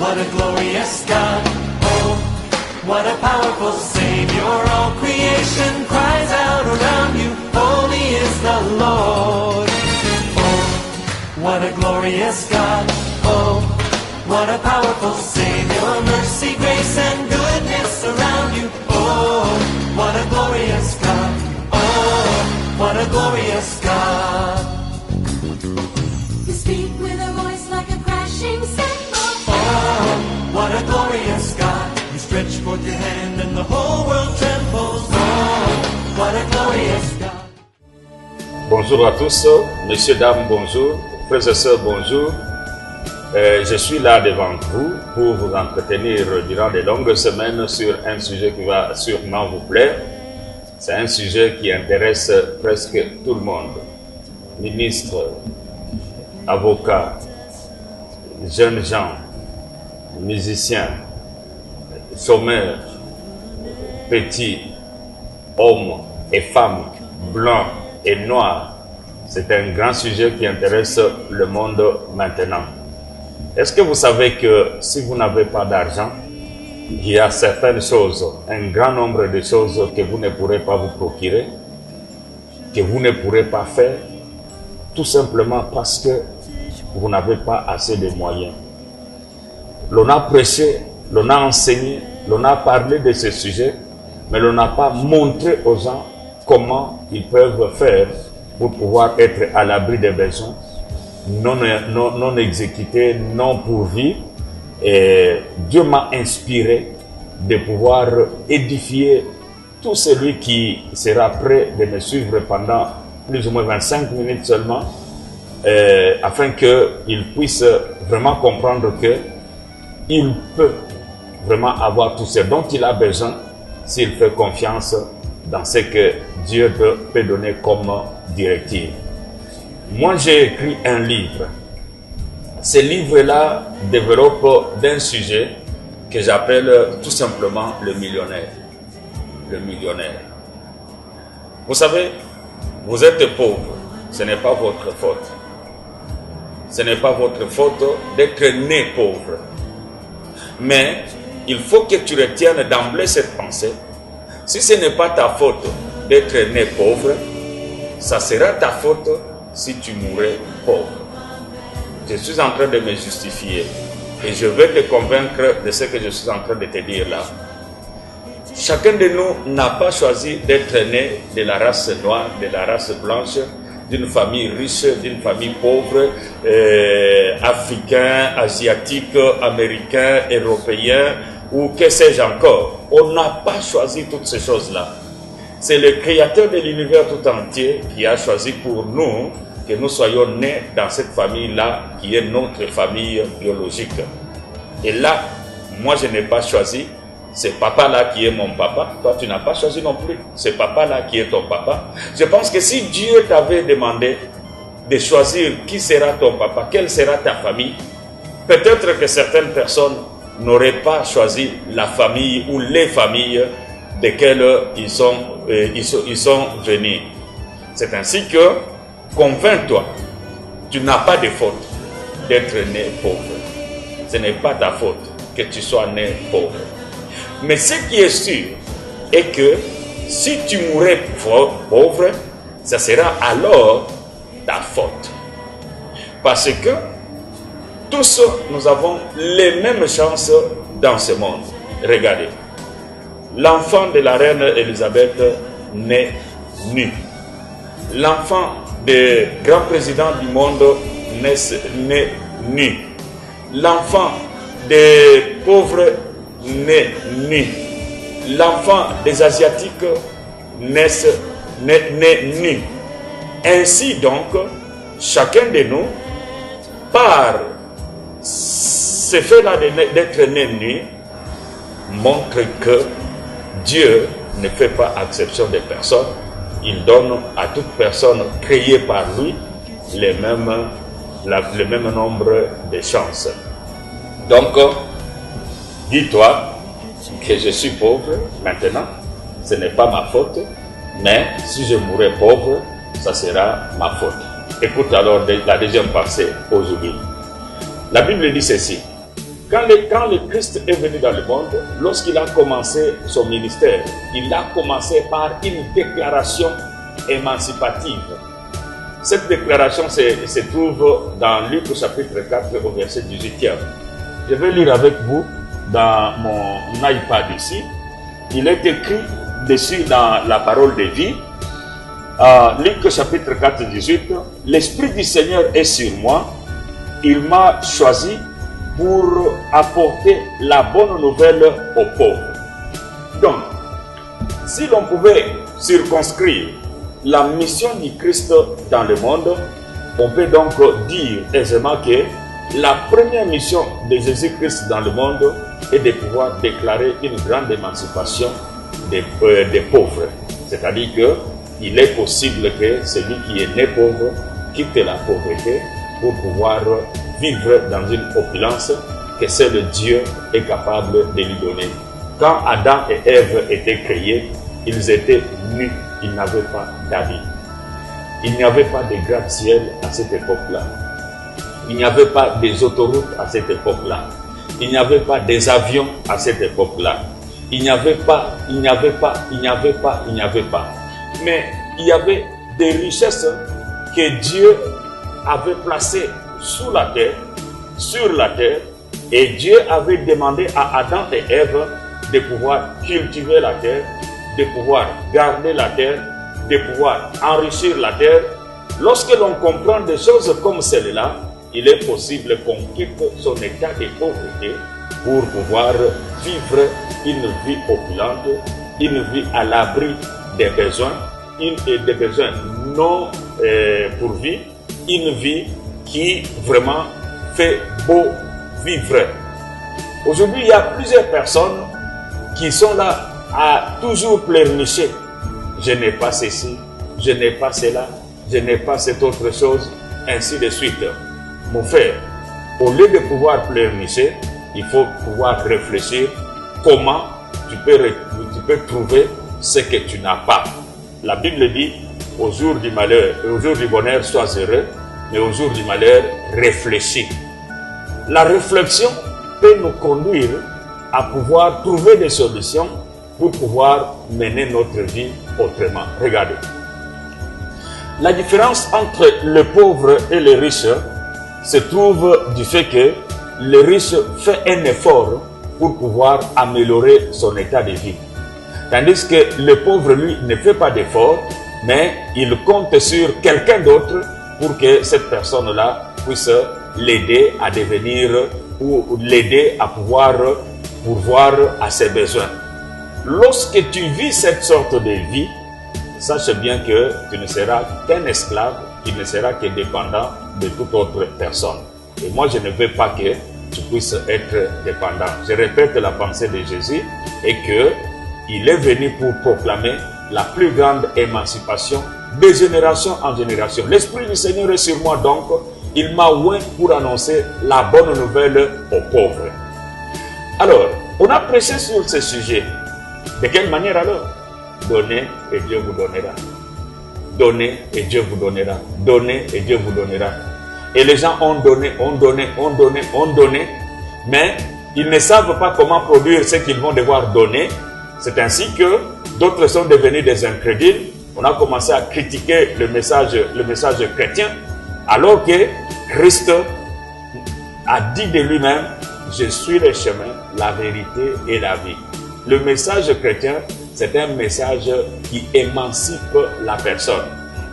what a glorious God. Oh, what a powerful Savior. All creation cries out around you. Holy is the Lord. Oh, what a glorious God. Oh, what a powerful Savior. Mercy, grace, and goodness around you. Oh, what a glorious God. Oh, what a glorious God. You speak with a voice like a crashing cymbal. Oh, what a glorious God. You stretch forth your hand and the whole world trembles. Oh, what a glorious God. Bonjour à tous, messieurs, dames, bonjour, frères et sœurs, bonjour. Je suis là devant vous pour vous entretenir durant de longues semaines sur un sujet qui va sûrement vous plaire. C'est un sujet qui intéresse presque tout le monde. Ministres, avocats, jeunes gens, musiciens, chômeurs, petits, hommes et femmes, blancs et noirs. C'est un grand sujet qui intéresse le monde maintenant. Est-ce que vous savez que si vous n'avez pas d'argent, il y a certaines choses, un grand nombre de choses que vous ne pourrez pas vous procurer, que vous ne pourrez pas faire, tout simplement parce que vous n'avez pas assez de moyens. L'on a prêché, l'on a enseigné, l'on a parlé de ce sujet, mais l'on n'a pas montré aux gens comment ils peuvent faire pour pouvoir être à l'abri des besoins, non exécutés, non pourvus. Et Dieu m'a inspiré de pouvoir édifier tout celui qui sera prêt de me suivre pendant plus ou moins 25 minutes seulement, afin qu'il puisse vraiment comprendre qu'il peut vraiment avoir tout ce dont il a besoin s'il fait confiance dans ce que Dieu peut donner comme directive. Moi, j'ai écrit un livre. Ce livre-là développe d'un sujet que j'appelle tout simplement le millionnaire. Le millionnaire. Vous savez, vous êtes pauvre. Ce n'est pas votre faute. Ce n'est pas votre faute d'être né pauvre. Mais il faut que tu retiennes d'emblée cette pensée. Si ce n'est pas ta faute d'être né pauvre, ça sera ta faute si tu mourrais pauvre. Je suis en train de me justifier et je vais te convaincre de ce que je suis en train de te dire là. Chacun de nous n'a pas choisi d'être né de la race noire, de la race blanche, d'une famille riche, d'une famille pauvre, africain, asiatique, américain, européen ou que sais-je encore. On n'a pas choisi toutes ces choses-là. C'est le créateur de l'univers tout entier qui a choisi pour nous que nous soyons nés dans cette famille-là qui est notre famille biologique. Et là, moi je n'ai pas choisi, c'est papa-là qui est mon papa, toi tu n'as pas choisi non plus, c'est papa-là qui est ton papa. Je pense que si Dieu t'avait demandé de choisir qui sera ton papa, quelle sera ta famille, peut-être que certaines personnes n'auraient pas choisi la famille ou les familles desquelles ils sont venus. C'est ainsi que, convainc-toi, tu n'as pas de faute d'être né pauvre. Ce n'est pas ta faute que tu sois né pauvre. Mais ce qui est sûr est que si tu mourrais pauvre, ça sera alors ta faute. Parce que tous nous avons les mêmes chances dans ce monde. Regardez, l'enfant de la reine Elisabeth naît nu. L'enfant des grands présidents du monde naît nu. L'enfant des pauvres naît nu. L'enfant des asiatiques naît nu. Ainsi donc, chacun de nous, par ce fait-là d'être né nu, montre que Dieu ne fait pas exception des personnes. Il donne à toute personne créée par lui le même nombre de chances. Donc, dis-toi que je suis pauvre maintenant, ce n'est pas ma faute, mais si je mourrais pauvre, ça sera ma faute. Écoute alors la deuxième pensée aujourd'hui. La Bible dit ceci: Quand le Christ est venu dans le monde, lorsqu'il a commencé son ministère, il a commencé par une déclaration émancipative. Cette déclaration se trouve dans Luc chapitre 4 au verset 18. Je vais lire avec vous dans mon iPad ici. Il est écrit dessus dans la parole de vie. Luc chapitre 4, 18. L'Esprit du Seigneur est sur moi. Il m'a choisi pour apporter la bonne nouvelle aux pauvres. Donc, si l'on pouvait circonscrire la mission du Christ dans le monde, on peut donc dire aisément que la première mission de Jésus-Christ dans le monde est de pouvoir déclarer une grande émancipation des pauvres. C'est-à-dire qu'il est possible que celui qui est né pauvre quitte la pauvreté pour pouvoir vivre dans une opulence que seul Dieu est capable de lui donner. Quand Adam et Ève étaient créés, ils étaient nus, ils n'avaient pas d'habits. Il n'y avait pas de gratte-ciel à cette époque-là. Il n'y avait pas des autoroutes à cette époque-là. Il n'y avait pas des avions à cette époque-là. Il n'y avait pas. Mais il y avait des richesses que Dieu avait placées sur la terre, et Dieu avait demandé à Adam et Ève de pouvoir cultiver la terre, de pouvoir garder la terre, de pouvoir enrichir la terre. Lorsque l'on comprend des choses comme celle-là, il est possible qu'on quitte son état de pauvreté pour pouvoir vivre une vie opulente, une vie à l'abri des besoins, des besoins non pourvus, une vie qui vraiment fait beau vivre. Aujourd'hui, il y a plusieurs personnes qui sont là à toujours pleurnicher. Je n'ai pas ceci, je n'ai pas cela, je n'ai pas cette autre chose, ainsi de suite. Mon frère, au lieu de pouvoir pleurnicher, il faut pouvoir réfléchir comment tu peux trouver ce que tu n'as pas. La Bible dit, au jour du malheur, au jour du bonheur, sois heureux, mais au jour du malheur, réfléchis. La réflexion peut nous conduire à pouvoir trouver des solutions pour pouvoir mener notre vie autrement. Regardez. La différence entre le pauvre et le riche se trouve du fait que le riche fait un effort pour pouvoir améliorer son état de vie. Tandis que le pauvre, lui, ne fait pas d'effort, mais il compte sur quelqu'un d'autre pour que cette personne-là puisse l'aider à devenir ou l'aider à pouvoir pourvoir à ses besoins. Lorsque tu vis cette sorte de vie, sache bien que tu ne seras qu'un esclave, tu ne seras que dépendant de toute autre personne. Et moi, je ne veux pas que tu puisses être dépendant. Je répète la pensée de Jésus et que il est venu pour proclamer la plus grande émancipation de génération en génération. L'Esprit du Seigneur est sur moi, donc il m'a oint pour annoncer la bonne nouvelle aux pauvres. Alors, on a prêché sur ce sujet. De quelle manière alors? Donnez et Dieu vous donnera. Donnez et Dieu vous donnera. Donnez et Dieu vous donnera. Et les gens ont donné, mais ils ne savent pas comment produire ce qu'ils vont devoir donner. C'est ainsi que d'autres sont devenus des incrédules. On a commencé à critiquer le message chrétien, alors que Christ a dit de lui-même, je suis le chemin, la vérité et la vie. Le message chrétien, c'est un message qui émancipe la personne.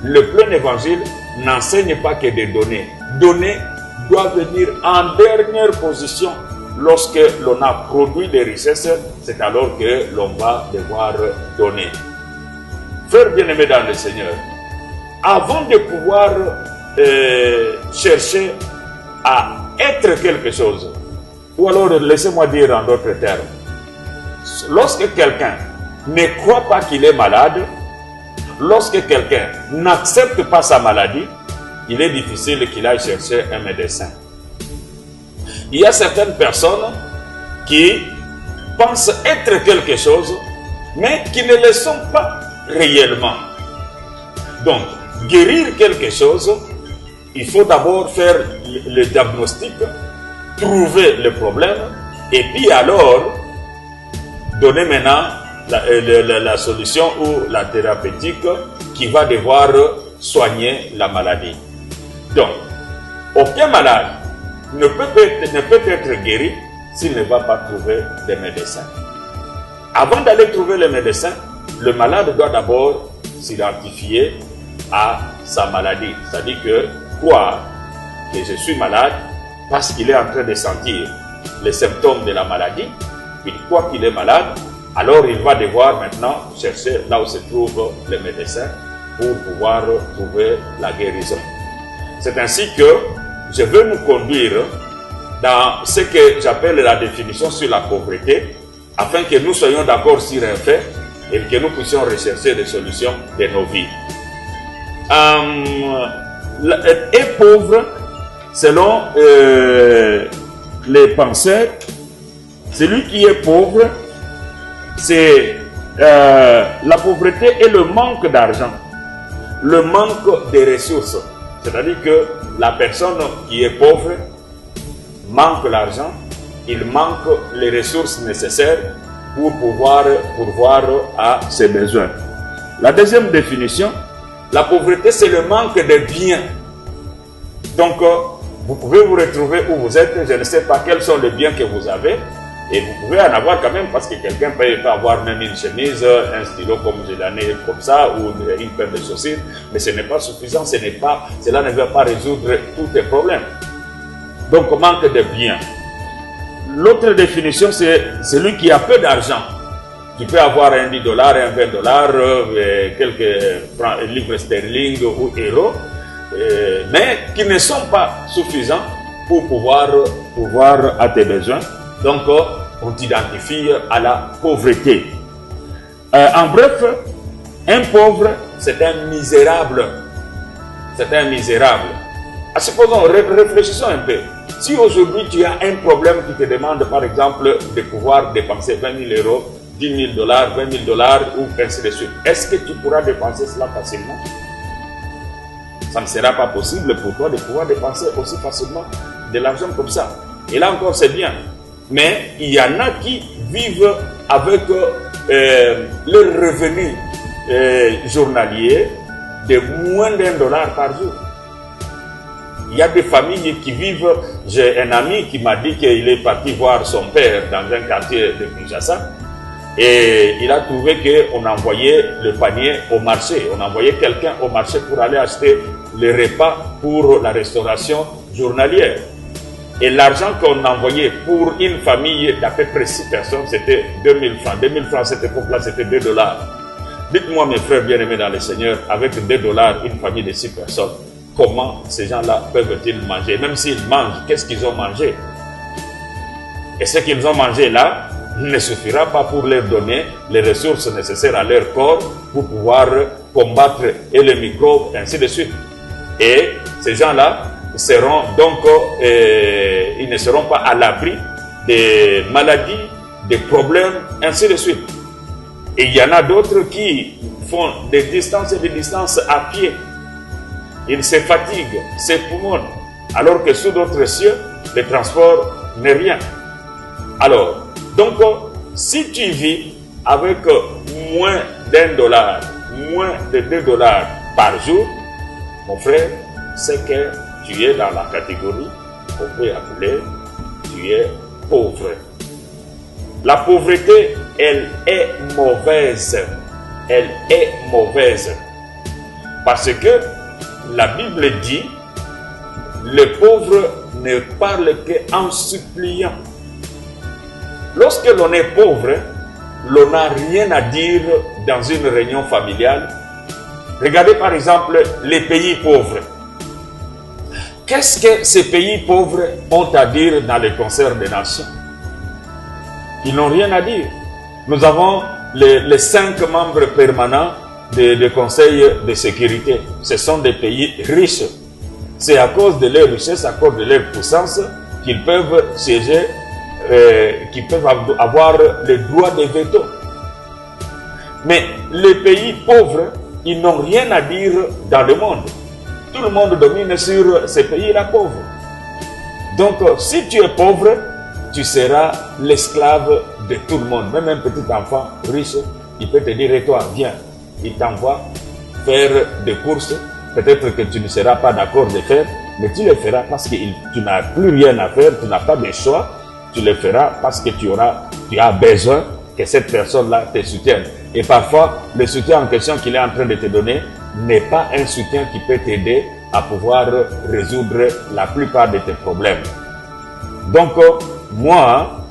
Le plein évangile n'enseigne pas que de donner. Donner doit venir en dernière position. Lorsque l'on a produit des richesses, c'est alors que l'on va devoir donner. Frères bien-aimés dans le Seigneur, avant de pouvoir chercher à être quelque chose, ou alors laissez-moi dire en d'autres termes, lorsque quelqu'un ne croit pas qu'il est malade, lorsque quelqu'un n'accepte pas sa maladie, il est difficile qu'il aille chercher un médecin. Il y a certaines personnes qui pensent être quelque chose, mais qui ne le sont pas réellement. Donc, guérir quelque chose, il faut d'abord faire le diagnostic trouver le problème et puis alors donner maintenant la solution ou la thérapeutique qui va devoir soigner la maladie. Donc, aucun malade ne peut être guéri s'il ne va pas trouver des médecins. Avant d'aller trouver les médecins, le malade doit d'abord s'identifier à sa maladie. C'est-à-dire que croire que je suis malade parce qu'il est en train de sentir les symptômes de la maladie, il croit qu'il est malade, alors il va devoir maintenant chercher là où se trouvent les médecins pour pouvoir trouver la guérison. C'est ainsi que je veux nous conduire dans ce que j'appelle la définition sur la pauvreté, afin que nous soyons d'accord sur un fait et que nous puissions rechercher des solutions de nos vies. Être pauvre, selon les penseurs, celui qui est pauvre, c'est la pauvreté et le manque d'argent, le manque de ressources. C'est-à-dire que la personne qui est pauvre manque l'argent, il manque les ressources nécessaires pour pouvoir pourvoir à ses besoins. La deuxième définition, la pauvreté, c'est le manque de biens. Donc, vous pouvez vous retrouver où vous êtes, je ne sais pas quels sont les biens que vous avez, et vous pouvez en avoir quand même parce que quelqu'un peut avoir même une chemise, un stylo comme je l'en ai comme ça, ou une paire de chaussures, mais ce n'est pas suffisant, cela ne va pas résoudre tous tes problèmes. Donc, manque de biens. L'autre définition, c'est celui qui a peu d'argent. Tu peux avoir un $10, un $20, quelques livres sterling ou euros, mais qui ne sont pas suffisants pour pouvoir à tes besoins. Donc, on t'identifie à la pauvreté. En bref, un pauvre, c'est un misérable. C'est un misérable. Supposons, réfléchissons un peu. Si aujourd'hui tu as un problème qui te demande, par exemple, de pouvoir dépenser 20 000 euros, 10 000 $, 20 000 $ ou ainsi de suite, est-ce que tu pourras dépenser cela facilement? Ça ne sera pas possible pour toi de pouvoir dépenser aussi facilement de l'argent comme ça. Et là encore, c'est bien. Mais il y en a qui vivent avec leur revenu journalier de moins d'1 $ par jour. Il y a des familles qui vivent. J'ai un ami qui m'a dit qu'il est parti voir son père dans un quartier de Kinshasa et il a trouvé qu'on envoyait le panier au marché. On envoyait quelqu'un au marché pour aller acheter les repas pour la restauration journalière. Et l'argent qu'on envoyait pour une famille d'à peu près 6 personnes, c'était 2 000 francs. 2 000 francs à cette époque-là, c'était 2 $. Dites-moi, mes frères bien-aimés dans le Seigneur, avec 2 $, une famille de 6 personnes, comment ces gens-là peuvent-ils manger? Même s'ils mangent, qu'est-ce qu'ils ont mangé? Et ce qu'ils ont mangé là ne suffira pas pour leur donner les ressources nécessaires à leur corps pour pouvoir combattre et les microbes, ainsi de suite. Et ces gens-là seront donc, ils ne seront pas à l'abri des maladies, des problèmes, ainsi de suite. Et il y en a d'autres qui font des distances et des distances à pied. Ils se fatiguent, s'époumonnent, alors que sous d'autres cieux, le transport n'est rien. Alors, donc, si tu vis avec moins d'1 $, moins de 2 $ par jour, mon frère, c'est que tu es dans la catégorie qu'on peut appeler tu es pauvre. La pauvreté, elle est mauvaise. Elle est mauvaise. Parce que la Bible dit, le pauvre ne parle qu'en suppliant. Lorsque l'on est pauvre, l'on n'a rien à dire dans une réunion familiale. Regardez par exemple les pays pauvres. Qu'est-ce que ces pays pauvres ont à dire dans les concerts des nations? Ils n'ont rien à dire. Nous avons les 5 membres permanents des conseils de sécurité. Ce sont des pays riches. C'est à cause de leur richesse, à cause de leur puissance, qu'ils peuvent siéger, qu'ils peuvent avoir le droit de veto. Mais les pays pauvres, ils n'ont rien à dire dans le monde. Tout le monde domine sur ces pays-là pauvres. Donc, si tu es pauvre, tu seras l'esclave de tout le monde. Même un petit enfant riche, il peut te dire, et toi, viens. Il t'envoie faire des courses. Peut-être que tu ne seras pas d'accord de faire, mais tu le feras parce que tu n'as plus rien à faire, tu n'as pas de choix. Tu le feras parce que tu as besoin que cette personne-là te soutienne. Et parfois, le soutien en question qu'il est en train de te donner n'est pas un soutien qui peut t'aider à pouvoir résoudre la plupart de tes problèmes. Donc, moi,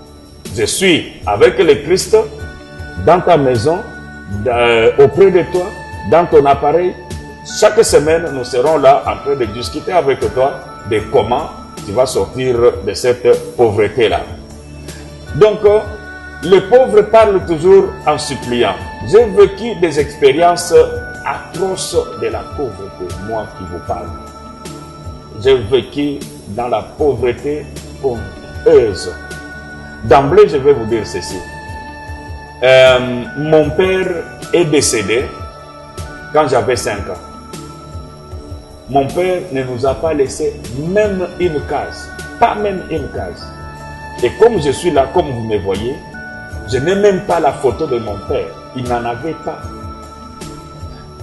je suis avec le Christ dans ta maison, auprès de toi, dans ton appareil. Chaque semaine, nous serons là en train de discuter avec toi de comment tu vas sortir de cette pauvreté-là. Donc, le pauvre parle toujours en suppliant. J'ai vécu des expériences atroces de la pauvreté, moi qui vous parle. J'ai vécu dans la pauvreté honteuse. D'emblée, je vais vous dire ceci. Mon père est décédé quand j'avais 5 ans. Mon père ne nous a pas laissé même une case. Pas même une case. Et comme je suis là, comme vous me voyez, je n'ai même pas la photo de mon père. Il n'en avait pas.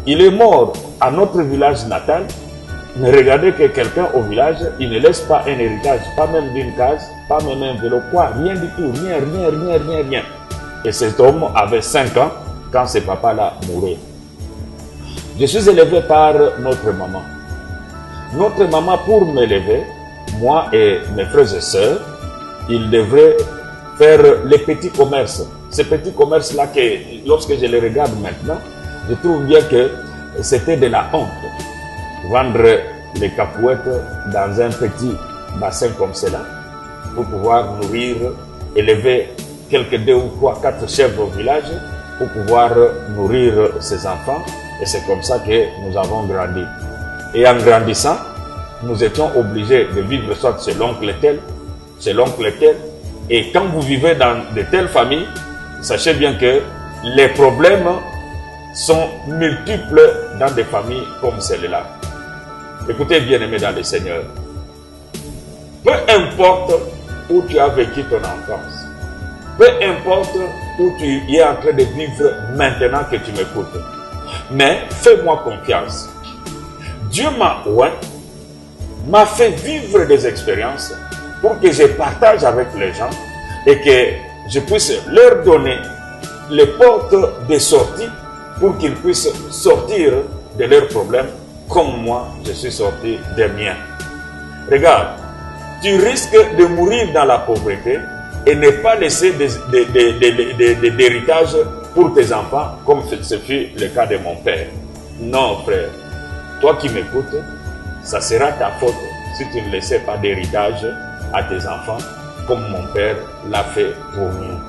Il est mort à notre village natal. Mais regardez que quelqu'un au village, il ne laisse pas un héritage, pas même d'une case, pas même un vélo, quoi, rien du tout, rien. Et cet homme avait 5 ans quand ce papa-là mourait. Je suis élevé par notre maman. Notre maman, pour m'élever, moi et mes frères et sœurs, ils devraient faire les petits commerces. Ces petits commerces-là, que lorsque je les regarde maintenant, je trouve bien que c'était de la honte. Vendre les cacahuètes dans un petit bassin comme cela pour pouvoir nourrir, élever quelques 2 ou 3, 4 chèvres au village pour pouvoir nourrir ses enfants. Et c'est comme ça que nous avons grandi. Et en grandissant, nous étions obligés de vivre soit chez l'oncle tel. Et quand vous vivez dans de telles familles, sachez bien que les problèmes sont multiples dans des familles comme celle-là. Écoutez, bien-aimés dans le Seigneur, peu importe où tu as vécu ton enfance, peu importe où tu es en train de vivre maintenant que tu m'écoutes, mais fais-moi confiance. Dieu m'a fait vivre des expériences pour que je partage avec les gens et que je puisse leur donner les portes de sortie pour qu'ils puissent sortir de leurs problèmes comme moi, je suis sorti des miens. Regarde, tu risques de mourir dans la pauvreté et ne pas laisser d'héritage pour tes enfants, comme ce fut le cas de mon père. Non, frère, toi qui m'écoutes, ça sera ta faute si tu ne laissais pas d'héritage à tes enfants, comme mon père l'a fait pour nous.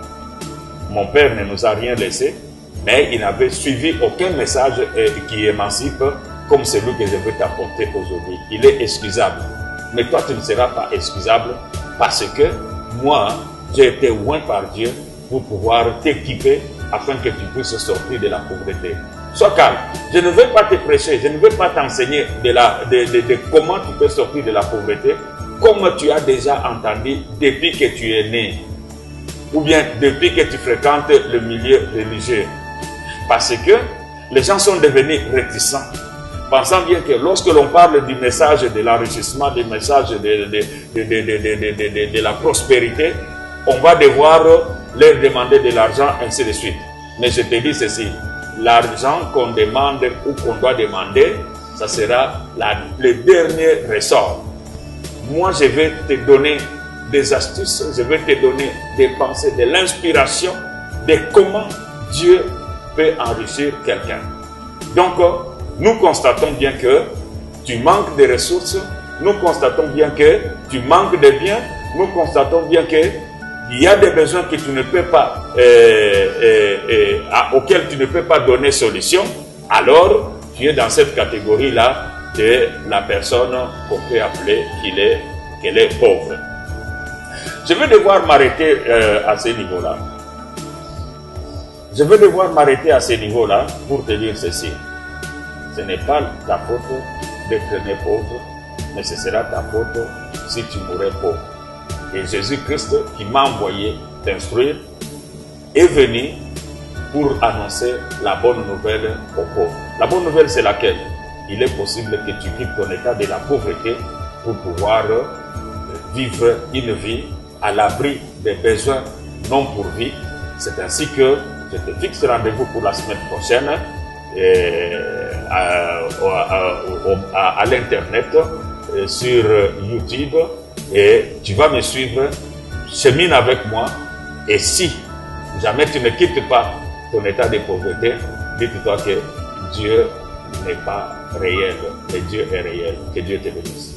Mon père ne nous a rien laissé, mais il n'avait suivi aucun message qui émancipe comme celui que je veux t'apporter aujourd'hui. Il est excusable. Mais toi, tu ne seras pas excusable parce que moi, j'ai été oint par Dieu pour pouvoir t'équiper afin que tu puisses sortir de la pauvreté. Sois calme. Je ne veux pas te prêcher, je ne veux pas t'enseigner de comment tu peux sortir de la pauvreté, comme tu as déjà entendu depuis que tu es né, ou bien depuis que tu fréquentes le milieu religieux. Parce que les gens sont devenus réticents, pensant bien que lorsque l'on parle du message de l'enrichissement, du message de la prospérité, on va devoir leur demander de l'argent, ainsi de suite. Mais je te dis ceci, l'argent qu'on demande ou qu'on doit demander, ça sera le dernier ressort. Moi, je vais te donner des astuces, je vais te donner des pensées, de l'inspiration de comment Dieu peut enrichir quelqu'un. Donc, nous constatons bien que tu manques de ressources, nous constatons bien que tu manques de biens, nous constatons bien que il y a des besoins que tu ne peux pas, auxquels tu ne peux pas donner solution. Alors, tu es dans cette catégorie-là de la personne qu'on peut appeler qu'elle est pauvre. Je vais devoir m'arrêter à ce niveau-là. Je vais devoir m'arrêter à ce niveau-là pour te dire ceci. Ce n'est pas ta faute d'être né pauvre, mais ce sera ta faute si tu mourrais pauvre. Et Jésus-Christ, qui m'a envoyé t'instruire, est venu pour annoncer la bonne nouvelle aux pauvres. La bonne nouvelle, c'est laquelle? Il est possible que tu quittes ton état de la pauvreté pour pouvoir vivre une vie à l'abri des besoins non pourvus. C'est ainsi que je te fixe rendez-vous pour la semaine prochaine à l'internet, sur YouTube, et tu vas me suivre, chemine avec moi, et si jamais tu ne quittes pas ton état de pauvreté, dites-toi que Dieu n'est pas réel, mais Dieu est réel. Que Dieu te bénisse.